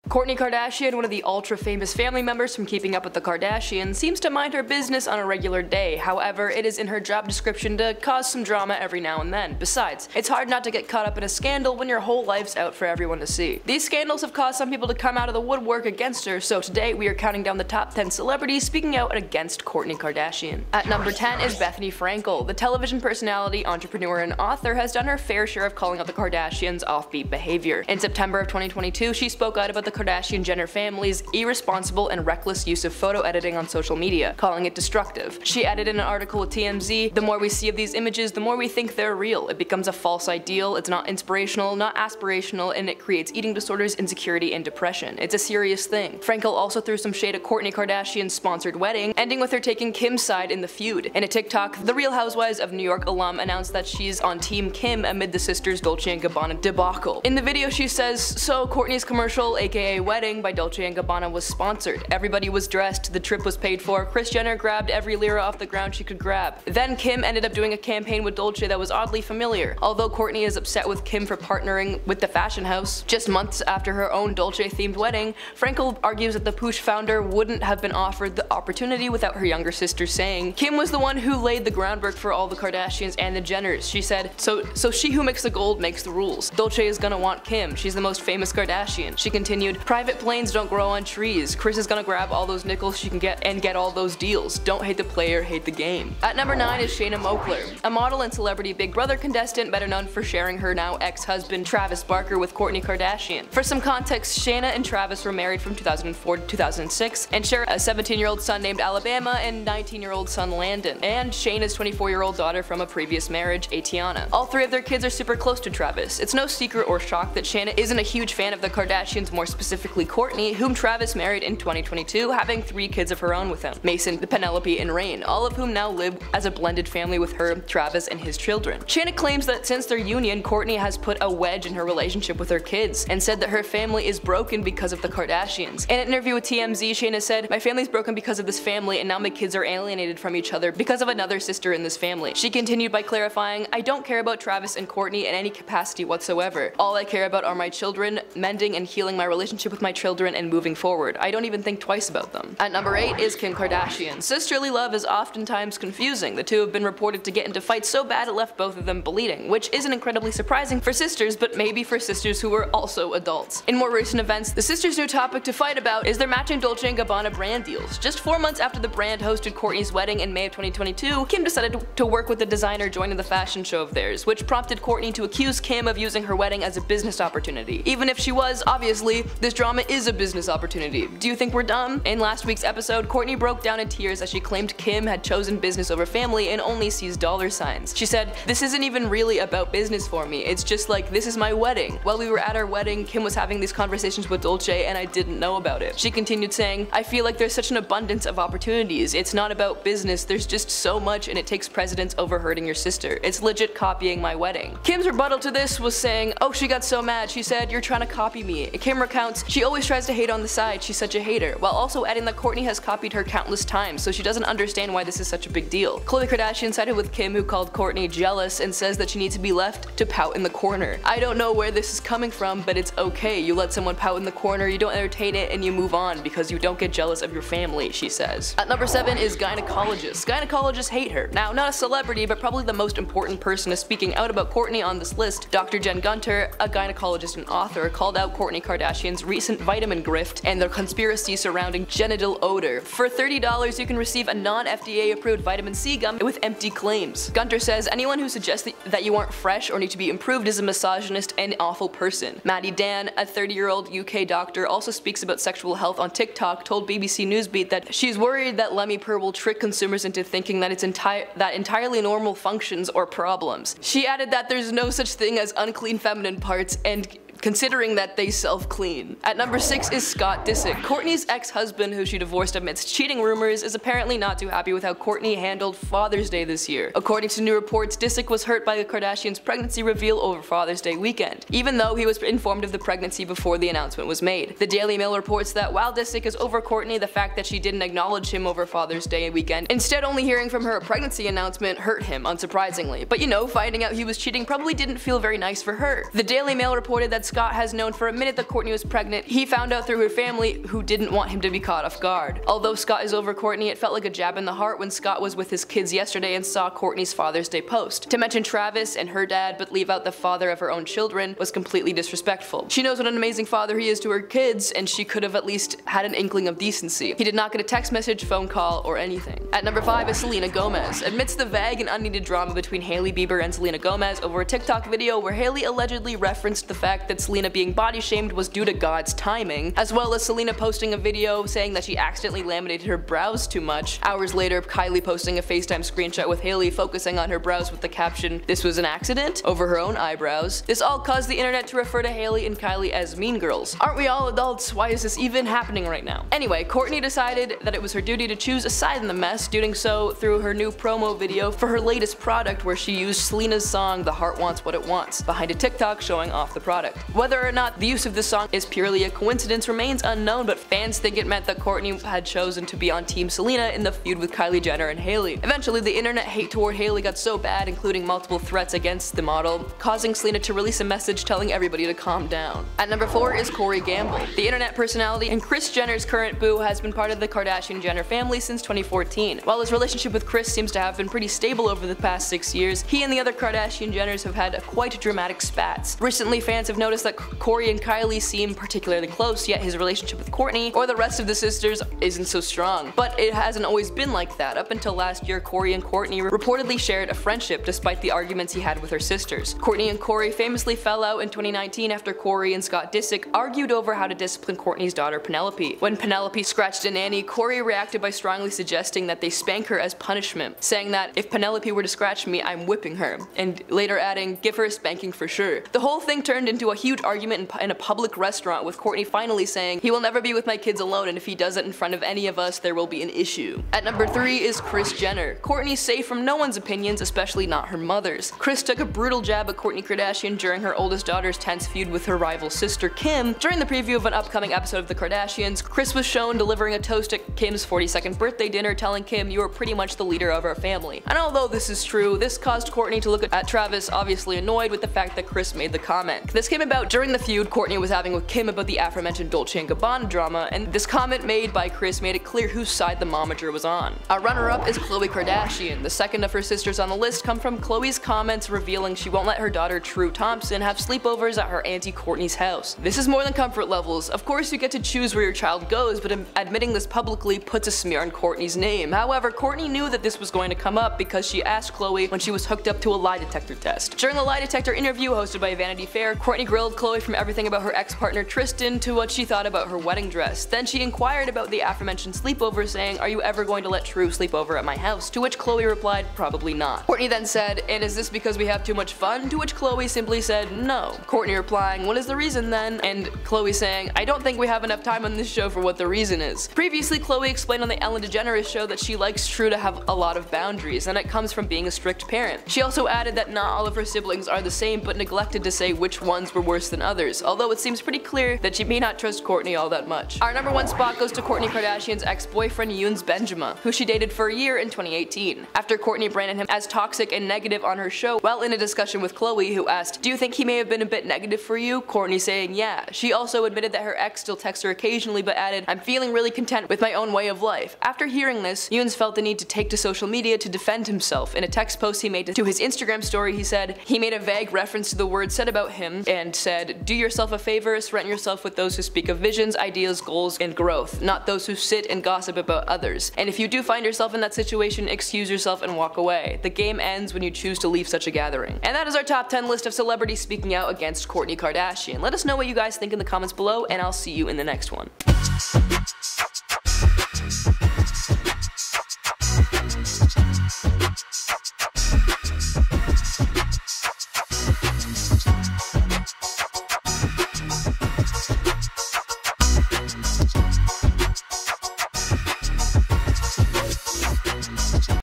Kourtney Kardashian, one of the ultra-famous family members from Keeping Up with the Kardashians, seems to mind her business on a regular day. However, it is in her job description to cause some drama every now and then. Besides, it's hard not to get caught up in a scandal when your whole life's out for everyone to see. These scandals have caused some people to come out of the woodwork against her, so today we are counting down the top 10 celebrities speaking out against Kourtney Kardashian. At number 10 is Bethenny Frankel. The television personality, entrepreneur, and author has done her fair share of calling out the Kardashians' offbeat behavior. In September of 2022, she spoke out about the Kardashian-Jenner family's irresponsible and reckless use of photo editing on social media, calling it destructive. She added in an article with TMZ, "The more we see of these images, the more we think they're real. It becomes a false ideal, it's not inspirational, not aspirational, and it creates eating disorders, insecurity, and depression. It's a serious thing." Frankel also threw some shade at Kourtney Kardashian's sponsored wedding, ending with her taking Kim's side in the feud. In a TikTok, the Real Housewives of New York alum announced that she's on Team Kim amid the sisters' Dolce & Gabbana debacle. In the video she says, "So Kourtney's commercial, aka wedding by Dolce & Gabbana, was sponsored. Everybody was dressed, the trip was paid for, Kris Jenner grabbed every lira off the ground she could grab. Then Kim ended up doing a campaign with Dolce that was oddly familiar. Although Kourtney is upset with Kim for partnering with the fashion house just months after her own Dolce-themed wedding, Frankel argues that the Poosh founder wouldn't have been offered the opportunity without her younger sister saying, "Kim was the one who laid the groundwork for all the Kardashians and the Jenners." She said, so she who makes the gold makes the rules. Dolce is gonna want Kim. She's the most famous Kardashian." She continued, "Private planes don't grow on trees. Kris is gonna grab all those nickels she can get and get all those deals. Don't hate the player, hate the game." At number 9 is Shanna Moakler, a model and celebrity Big Brother contestant better known for sharing her now ex-husband Travis Barker with Kourtney Kardashian. For some context, Shanna and Travis were married from 2004 to 2006 and share a 17-year-old son named Alabama and 19-year-old son Landon, and Shanna's 24-year-old daughter from a previous marriage, Atiana. All three of their kids are super close to Travis. It's no secret or shock that Shanna isn't a huge fan of the Kardashians, more specifically Kourtney, whom Travis married in 2022, having 3 kids of her own with him, Mason, Penelope, and Rain, all of whom now live as a blended family with her, Travis, and his children. Shanna claims that since their union, Kourtney has put a wedge in her relationship with her kids, and said that her family is broken because of the Kardashians. In an interview with TMZ, Shanna said, "My family's broken because of this family, and now my kids are alienated from each other because of another sister in this family." She continued by clarifying, "I don't care about Travis and Kourtney in any capacity whatsoever. All I care about are my children, mending and healing my relationship with my children, and moving forward. I don't even think twice about them." At number 8 is Kim Kardashian. Sisterly love is oftentimes confusing. The two have been reported to get into fights so bad it left both of them bleeding, which isn't incredibly surprising for sisters, but maybe for sisters who were also adults. In more recent events, the sisters' new topic to fight about is their matching Dolce & Gabbana brand deals. Just 4 months after the brand hosted Kourtney's wedding in May of 2022, Kim decided to work with the designer joining the fashion show of theirs, which prompted Kourtney to accuse Kim of using her wedding as a business opportunity. Even if she was, obviously, this drama is a business opportunity. Do you think we're dumb? In last week's episode, Kourtney broke down in tears as she claimed Kim had chosen business over family and only sees dollar signs. She said, "This isn't even really about business for me. It's just like, this is my wedding. While we were at our wedding, Kim was having these conversations with Dolce and I didn't know about it." She continued saying, "I feel like there's such an abundance of opportunities. It's not about business. There's just so much and it takes precedence over hurting your sister. It's legit copying my wedding." Kim's rebuttal to this was saying, "Oh, she got so mad. She said, 'You're trying to copy me.' Kim recounts, "She always tries to hate on the side. She's such a hater," while also adding that Kourtney has copied her countless times, so she doesn't understand why this is such a big deal. Khloe Kardashian sided with Kim, who called Kourtney jealous and says that she needs to be left to pout in the corner. "I don't know where this is coming from, but it's okay. You let someone pout in the corner, you don't entertain it, and you move on because you don't get jealous of your family," she says. At number 7 is Gynecologists. Gynecologists hate her. Now, not a celebrity, but probably the most important person speaking out about Kourtney on this list, Dr. Jen Gunter, a gynecologist and author, called out Kourtney Kardashian's recent vitamin grift and the conspiracy surrounding genital odor. For $30, you can receive a non-FDA approved vitamin C gum with empty claims. Gunter says, "Anyone who suggests that you aren't fresh or need to be improved is a misogynist and awful person." Maddie Dan, a 30-year-old UK doctor, also speaks about sexual health on TikTok, told BBC Newsbeat that she's worried that Lemme-Pur will trick consumers into thinking that it's entirely normal functions or problems. She added that there's no such thing as unclean feminine parts, and considering that they self-clean. At number 6 is Scott Disick. Kourtney's ex-husband, who she divorced amidst cheating rumors, is apparently not too happy with how Kourtney handled Father's Day this year. According to new reports, Disick was hurt by the Kardashians' pregnancy reveal over Father's Day weekend, even though he was informed of the pregnancy before the announcement was made. The Daily Mail reports that while Disick is over Kourtney, the fact that she didn't acknowledge him over Father's Day weekend, instead only hearing from her a pregnancy announcement, hurt him, unsurprisingly. But you know, finding out he was cheating probably didn't feel very nice for her. The Daily Mail reported that Scott has known for a minute that Kourtney was pregnant, he found out through her family, who didn't want him to be caught off guard. Although Scott is over Kourtney, it felt like a jab in the heart when Scott was with his kids yesterday and saw Kourtney's Father's Day post. To mention Travis and her dad but leave out the father of her own children was completely disrespectful. She knows what an amazing father he is to her kids, and she could have at least had an inkling of decency. He did not get a text message, phone call, or anything. At number 5 is Selena Gomez. Amidst the vague and unneeded drama between Hailey Bieber and Selena Gomez over a TikTok video where Hailey allegedly referenced the fact that Selena being body shamed was due to God's timing, as well as Selena posting a video saying that she accidentally laminated her brows too much. Hours later, Kylie posting a FaceTime screenshot with Hailey focusing on her brows with the caption, "This was an accident?" over her own eyebrows. This all caused the internet to refer to Hailey and Kylie as mean girls. Aren't we all adults? Why is this even happening right now? Anyway, Kourtney decided that it was her duty to choose a side in the mess, doing so through her new promo video for her latest product where she used Selena's song "The Heart Wants What It Wants" behind a TikTok showing off the product. Whether or not the use of this song is purely a coincidence remains unknown, but fans think it meant that Kourtney had chosen to be on Team Selena in the feud with Kylie Jenner and Hailey. Eventually, the internet hate toward Hailey got so bad, including multiple threats against the model, causing Selena to release a message telling everybody to calm down. At number 4 is Corey Gamble. The internet personality and Kris Jenner's current boo has been part of the Kardashian-Jenner family since 2014. While his relationship with Kris seems to have been pretty stable over the past 6 years, he and the other Kardashian-Jenners have had quite dramatic spats. Recently, fans have noticed that Corey and Kylie seem particularly close, yet his relationship with Kourtney or the rest of the sisters isn't so strong. But it hasn't always been like that. Up until last year, Corey and Kourtney reportedly shared a friendship despite the arguments he had with her sisters. Kourtney and Corey famously fell out in 2019 after Corey and Scott Disick argued over how to discipline Kourtney's daughter Penelope. When Penelope scratched a nanny, Corey reacted by strongly suggesting that they spank her as punishment, saying that if Penelope were to scratch me, I'm whipping her, and later adding, give her a spanking for sure. The whole thing turned into a huge argument in a public restaurant, with Kourtney finally saying, "He will never be with my kids alone, and if he does it in front of any of us, there will be an issue." At number 3 is Kris Jenner. Kourtney's safe from no one's opinions, especially not her mother's. Kris took a brutal jab at Kourtney Kardashian during her oldest daughter's tense feud with her rival sister Kim. During the preview of an upcoming episode of the Kardashians, Kris was shown delivering a toast at Kim's 42nd birthday dinner, telling Kim, "You are pretty much the leader of our family." And although this is true, this caused Kourtney to look at Travis, obviously annoyed with the fact that Kris made the comment. This came about during the feud Kourtney was having with Kim about the aforementioned Dolce & Gabbana drama, and this comment made by Kris made it clear whose side the momager was on. Our runner-up is Khloe Kardashian. The second of her sisters on the list come from Khloe's comments revealing she won't let her daughter True Thompson have sleepovers at her auntie Kourtney's house. This is more than comfort levels. Of course you get to choose where your child goes, but admitting this publicly puts a smear on Kourtney's name. However, Kourtney knew that this was going to come up because she asked Khloe when she was hooked up to a lie detector test. During the lie detector interview hosted by Vanity Fair, Kourtney grilled Khloe from everything about her ex-partner Tristan to what she thought about her wedding dress. Then she inquired about the aforementioned sleepover, saying, "Are you ever going to let True sleep over at my house?" To which Khloe replied, "Probably not." Kourtney then said, "And is this because we have too much fun?" To which Khloe simply said, "No." Kourtney replying, "What is the reason then?" And Khloe saying, "I don't think we have enough time on this show for what the reason is." Previously, Khloe explained on the Ellen DeGeneres show that she likes True to have a lot of boundaries, and it comes from being a strict parent. She also added that not all of her siblings are the same, but neglected to say which ones were worse than others, although it seems pretty clear that she may not trust Kourtney all that much. Our number 1 spot goes to Kourtney Kardashian's ex-boyfriend Younes Bendjima, who she dated for a year in 2018. After Kourtney branded him as toxic and negative on her show while in a discussion with Khloe, who asked, "Do you think he may have been a bit negative for you?" Kourtney saying, "Yeah." She also admitted that her ex still texts her occasionally, but added, "I'm feeling really content with my own way of life." After hearing this, Younes felt the need to take to social media to defend himself. In a text post he made to his Instagram story, he said, he made a vague reference to the words said about him and said, "Do yourself a favor, surround yourself with those who speak of visions, ideas, goals, and growth, not those who sit and gossip about others. And if you do find yourself in that situation, excuse yourself and walk away. The game ends when you choose to leave such a gathering." And that is our top 10 list of celebrities speaking out against Kourtney Kardashian. Let us know what you guys think in the comments below, and I'll see you in the next one.